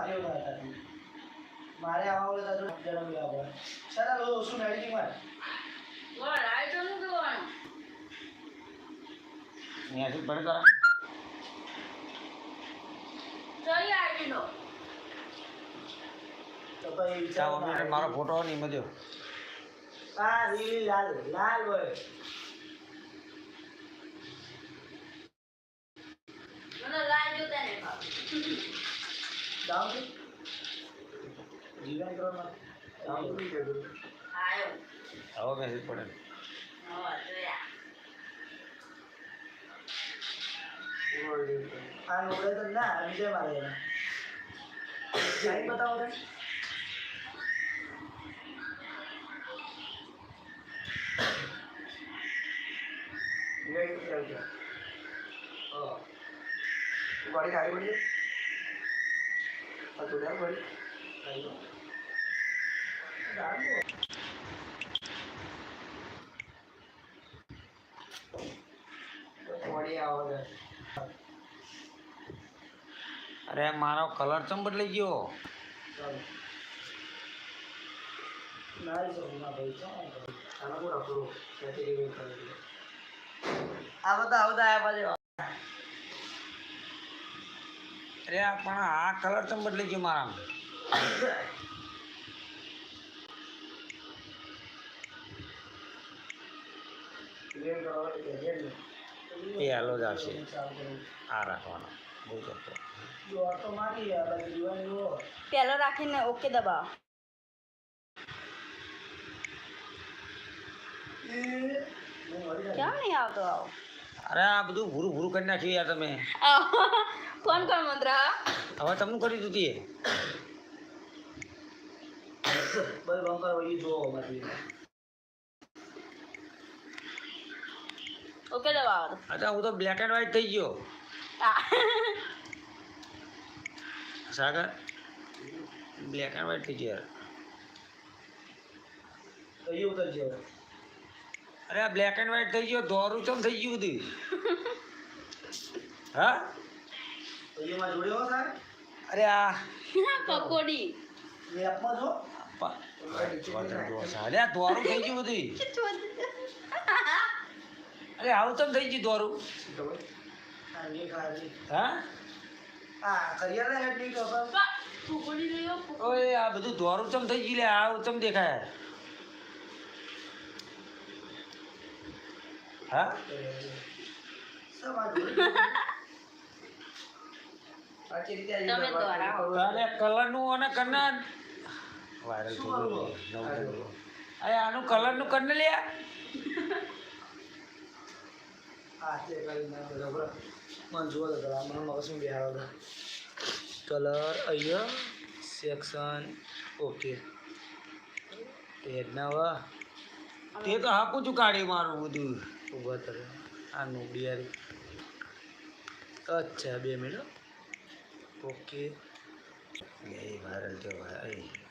એવું ના થતું મારે આવા બધા તો જન્મ લેવા પડે ચાલો શું નાડી મારે બોલ આઈ તો નું કેવાનું અહીંયાથી પડે તારા જઈ આવી નો તો ભાઈ ચા મમ્મીને મારો ફોટો નહીં મજો આ લીલી લાલ લાલ હોય મને લાઈ જોતા ને બાપ ડાઉન જીવન કરવા ડાઉન કરી દે આયો આવો મેસેજ પડે હા જોયા આ નોડે તો ના વિજય મારે સાઈન બતાવો તો ગાડી ખાઈ પડી આ તો ડાળ પડી પડી આવે અરે મારો કલર ચમ બદલાઈ ગયો આ બધા આયા પાછો અરે આ પણ આ કલર ચમ બદલાઈ ગયો મારામાં એ હાલો જ આવશે આ રાખવાનો બહુ જતો પેલો રાખીને ઓકે દબાવો કેમ નહીં આવતો આવો અરે આ બધું ભૂરું ભૂરું કરી નાખ્યું યાર તમે કોણ કોણ મંત્ર હવે તમને કરી દીધી બસ બંકર વળી જોવો માંથી ઓકે દબાવો અચ્છા હું તો બ્લેક એન્ડ વ્હાઈટ થઈ ગયો સાગર બ્લેક એન્ડ વ્હાઈટ થઈ ગયો એવું કરજો અરે આ બ્લેક એન્ડ વ્હાઈટ થઈ ગયો દોરું ચમ થઈ ગયું બધું હા એમાં જોડ્યો સર અરે આ પકોડી લેપમાં જો અરે આ દોરું થઈ ગયું બધું અરે આવું ચમ થઈ ગયું દોરું હા હા કરિયાના હેડ નહીં કહો પકોડી લઈઓ ઓય આ બધું દોરું ચમ થઈ ગયું લે આવું ચમ દેખાય હા તમે દોરાવો અરે કલરનું અને કન્ના વાયરલ થઈ ગયું અરે આનું કલરનું કન્ને લે હા તે કરી ના બરાબર મન જોવા તો મને મગજમાં બેહાડો કલર અહીંયા સેક્શન ઓકે પેજના વા તે તો હાકું છું કાઢી મારું બધું ઊભા કરે આ નોબડિયારી અચ્છા 2 મિનિટ ઓકે એ વાયરલ થયો ભાઈ